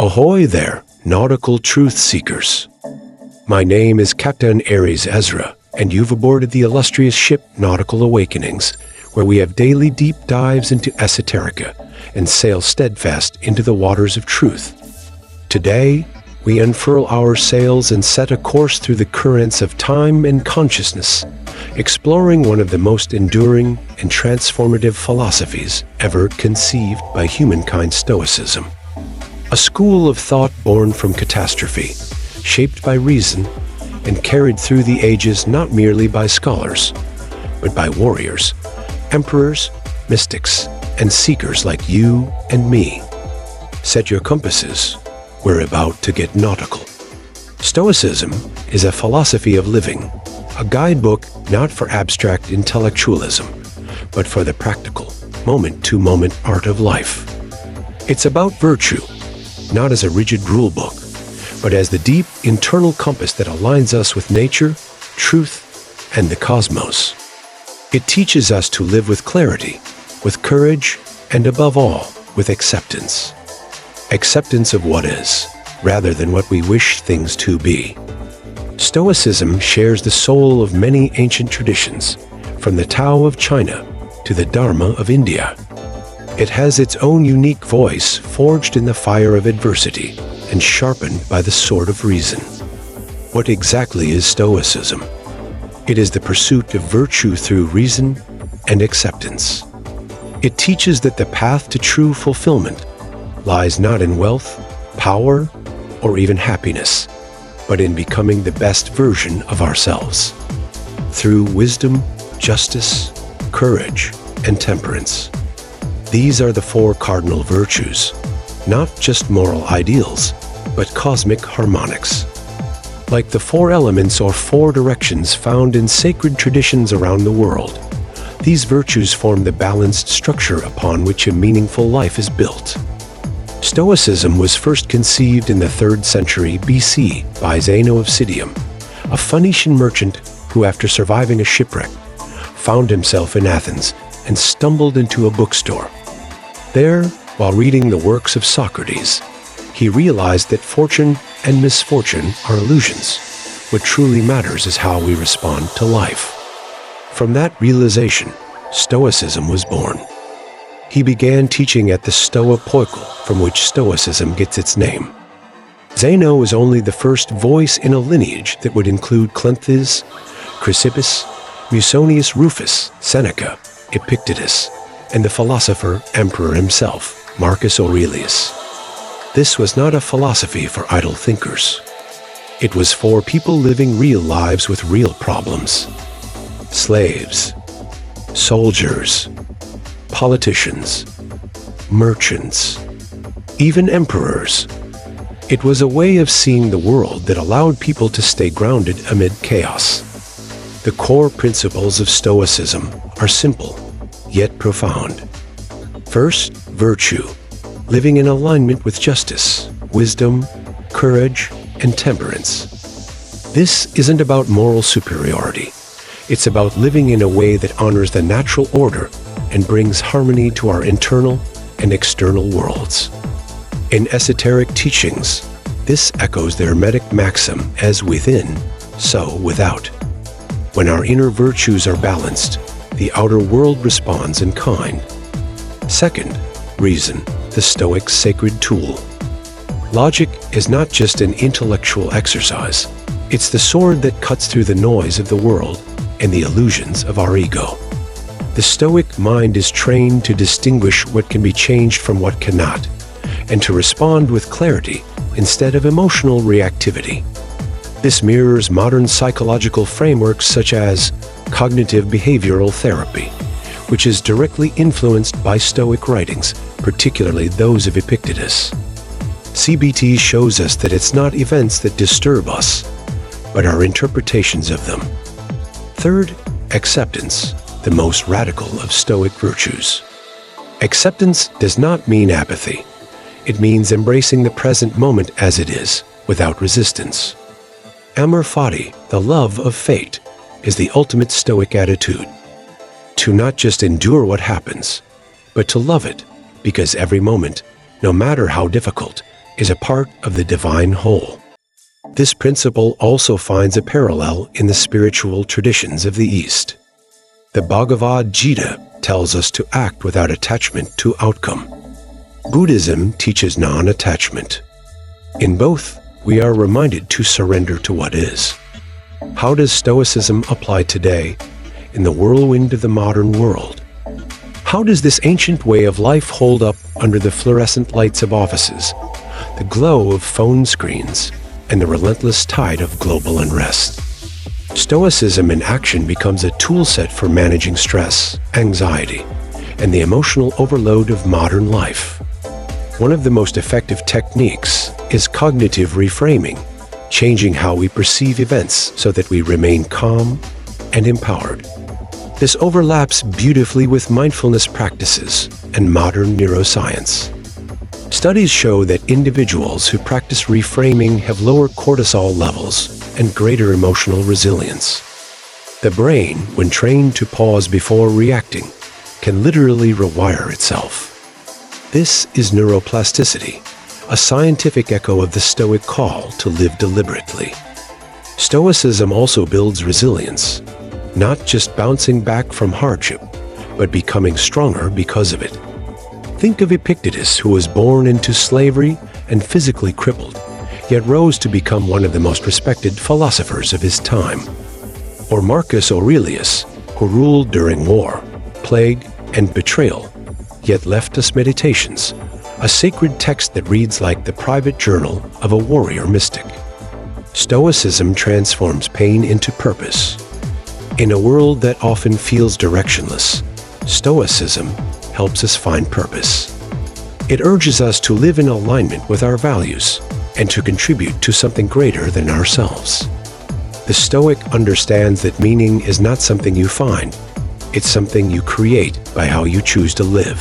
Ahoy there, nautical truth seekers. My name is Captain Aries Ezra, and you've aboarded the illustrious ship Nautical Awakenings, where we have daily deep dives into Esoterica and sail steadfast into the waters of truth. Today, we unfurl our sails and set a course through the currents of time and consciousness, exploring one of the most enduring and transformative philosophies ever conceived by humankind, Stoicism. A school of thought born from catastrophe, shaped by reason, and carried through the ages not merely by scholars, but by warriors, emperors, mystics, and seekers like you and me. Set your compasses. We're about to get nautical. Stoicism is a philosophy of living, a guidebook not for abstract intellectualism, but for the practical, moment-to-moment art of life. It's about virtue, not as a rigid rule-book, but as the deep internal compass that aligns us with nature, truth, and the cosmos. It teaches us to live with clarity, with courage, and above all, with acceptance. Acceptance of what is, rather than what we wish things to be. Stoicism shares the soul of many ancient traditions, from the Tao of China to the Dharma of India. It has its own unique voice, forged in the fire of adversity and sharpened by the sword of reason. What exactly is Stoicism? It is the pursuit of virtue through reason and acceptance. It teaches that the path to true fulfillment lies not in wealth, power, or even happiness, but in becoming the best version of ourselves. Through wisdom, justice, courage, and temperance. These are the four cardinal virtues, not just moral ideals, but cosmic harmonics. Like the four elements or four directions found in sacred traditions around the world, these virtues form the balanced structure upon which a meaningful life is built. Stoicism was first conceived in the 3rd century BC by Zeno of Citium, a Phoenician merchant who, after surviving a shipwreck, found himself in Athens and stumbled into a bookstore. There, while reading the works of Socrates, he realized that fortune and misfortune are illusions. What truly matters is how we respond to life. From that realization, Stoicism was born. He began teaching at the Stoa Poikil, from which Stoicism gets its name. Zeno was only the first voice in a lineage that would include Cleanthes, Chrysippus, Musonius Rufus, Seneca, Epictetus, and the philosopher emperor himself, Marcus Aurelius. This was not a philosophy for idle thinkers. It was for people living real lives with real problems. Slaves, soldiers, politicians, merchants, even emperors. It was a way of seeing the world that allowed people to stay grounded amid chaos. The core principles of Stoicism are simple, yet profound. First, virtue, living in alignment with justice, wisdom, courage, and temperance. This isn't about moral superiority. It's about living in a way that honors the natural order and brings harmony to our internal and external worlds. In esoteric teachings, this echoes the Hermetic maxim, as within, so without. When our inner virtues are balanced, the outer world responds in kind. Second, reason, the Stoic's sacred tool. Logic is not just an intellectual exercise. It's the sword that cuts through the noise of the world and the illusions of our ego. The Stoic mind is trained to distinguish what can be changed from what cannot, and to respond with clarity instead of emotional reactivity. This mirrors modern psychological frameworks such as cognitive behavioral therapy, which is directly influenced by Stoic writings, particularly those of Epictetus. CBT shows us that it's not events that disturb us, but our interpretations of them. Third, acceptance, the most radical of Stoic virtues. Acceptance does not mean apathy. It means embracing the present moment as it is, without resistance. Amor fati, the love of fate, is the ultimate Stoic attitude. To not just endure what happens, but to love it, because every moment, no matter how difficult, is a part of the divine whole. This principle also finds a parallel in the spiritual traditions of the East. The Bhagavad Gita tells us to act without attachment to outcome. Buddhism teaches non-attachment. In both, we are reminded to surrender to what is. How does Stoicism apply today in the whirlwind of the modern world? How does this ancient way of life hold up under the fluorescent lights of offices, the glow of phone screens, and the relentless tide of global unrest? Stoicism in action becomes a toolset for managing stress, anxiety, and the emotional overload of modern life. One of the most effective techniques is cognitive reframing, changing how we perceive events so that we remain calm and empowered. This overlaps beautifully with mindfulness practices and modern neuroscience. Studies show that individuals who practice reframing have lower cortisol levels and greater emotional resilience. The brain, when trained to pause before reacting, can literally rewire itself. This is neuroplasticity, a scientific echo of the Stoic call to live deliberately. Stoicism also builds resilience, not just bouncing back from hardship, but becoming stronger because of it. Think of Epictetus, who was born into slavery and physically crippled, yet rose to become one of the most respected philosophers of his time. Or Marcus Aurelius, who ruled during war, plague, and betrayal, yet left us Meditations, a sacred text that reads like the private journal of a warrior mystic. Stoicism transforms pain into purpose. In a world that often feels directionless, Stoicism helps us find purpose. It urges us to live in alignment with our values and to contribute to something greater than ourselves. The Stoic understands that meaning is not something you find, it's something you create by how you choose to live.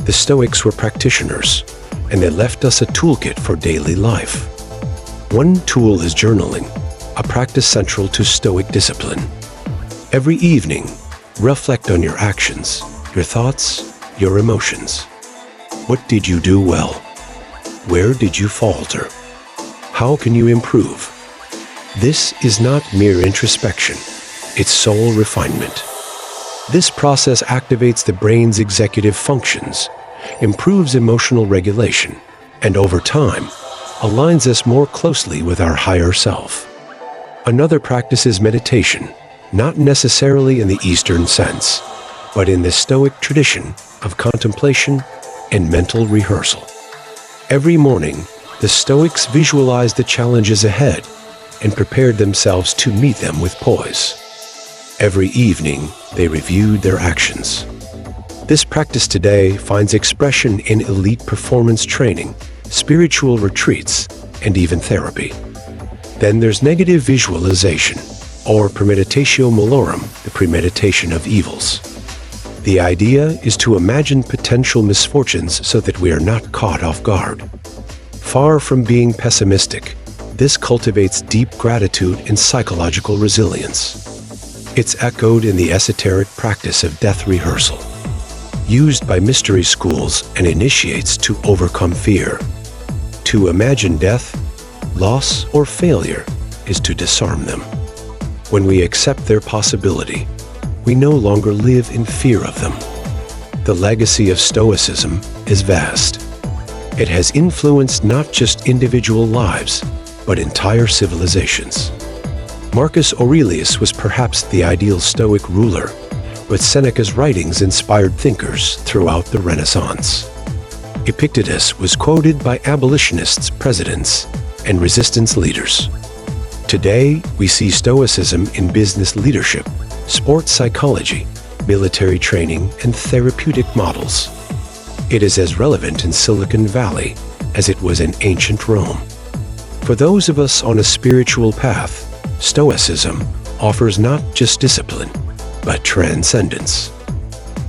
The Stoics were practitioners, and they left us a toolkit for daily life. One tool is journaling, a practice central to Stoic discipline. Every evening, reflect on your actions, your thoughts, your emotions. What did you do well? Where did you falter? How can you improve? This is not mere introspection, it's soul refinement. This process activates the brain's executive functions, improves emotional regulation, and over time, aligns us more closely with our higher self. Another practice is meditation, not necessarily in the Eastern sense, but in the Stoic tradition of contemplation and mental rehearsal. Every morning, the Stoics visualized the challenges ahead and prepared themselves to meet them with poise. Every evening, they reviewed their actions. This practice today finds expression in elite performance training, spiritual retreats, and even therapy. Then there's negative visualization, or premeditatio malorum, the premeditation of evils. The idea is to imagine potential misfortunes so that we are not caught off guard. Far from being pessimistic, this cultivates deep gratitude and psychological resilience. It's echoed in the esoteric practice of death rehearsal, used by mystery schools and initiates to overcome fear. To imagine death, loss, or failure is to disarm them. When we accept their possibility, we no longer live in fear of them. The legacy of Stoicism is vast. It has influenced not just individual lives, but entire civilizations. Marcus Aurelius was perhaps the ideal Stoic ruler, but Seneca's writings inspired thinkers throughout the Renaissance. Epictetus was quoted by abolitionists, presidents, and resistance leaders. Today, we see Stoicism in business leadership, sports psychology, military training, and therapeutic models. It is as relevant in Silicon Valley as it was in ancient Rome. For those of us on a spiritual path, Stoicism offers not just discipline, but transcendence.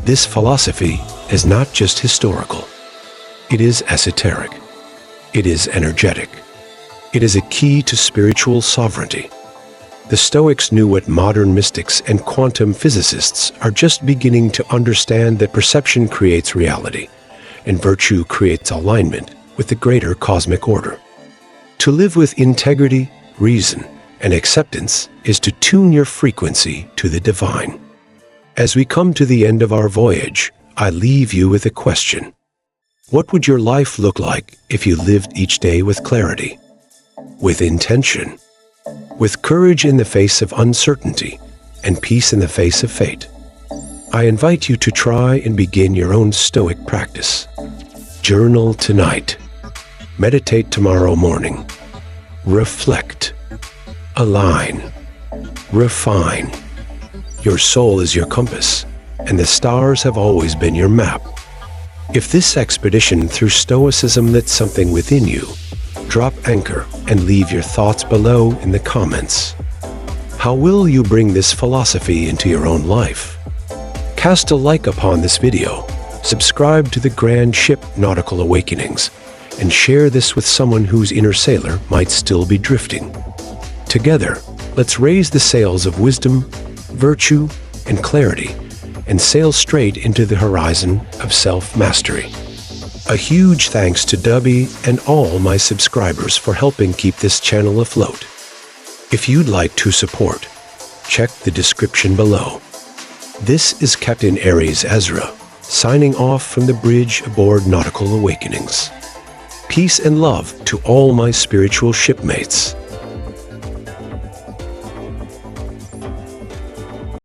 This philosophy is not just historical. It is esoteric. It is energetic. It is a key to spiritual sovereignty. The Stoics knew what modern mystics and quantum physicists are just beginning to understand: that perception creates reality, and virtue creates alignment, with the greater cosmic order. To live with integrity, reason, and acceptance is to tune your frequency to the divine. As we come to the end of our voyage, I leave you with a question. What would your life look like if you lived each day with clarity, with intention, with courage in the face of uncertainty, and peace in the face of fate? I invite you to try and begin your own Stoic practice. Journal tonight. Meditate tomorrow morning. Reflect. Align. Refine. Your soul is your compass, and the stars have always been your map. If this expedition through Stoicism lit something within you, drop anchor and leave your thoughts below in the comments. How will you bring this philosophy into your own life? Cast a like upon this video, subscribe to the grand ship Nautical Awakenings, and share this with someone whose inner sailor might still be drifting. Together, let's raise the sails of wisdom, virtue, and clarity, and sail straight into the horizon of self-mastery. A huge thanks to Dubby and all my subscribers for helping keep this channel afloat. If you'd like to support, check the description below. This is Captain Aries Ezra, signing off from the bridge aboard Nautical Awakenings. Peace and love to all my spiritual shipmates.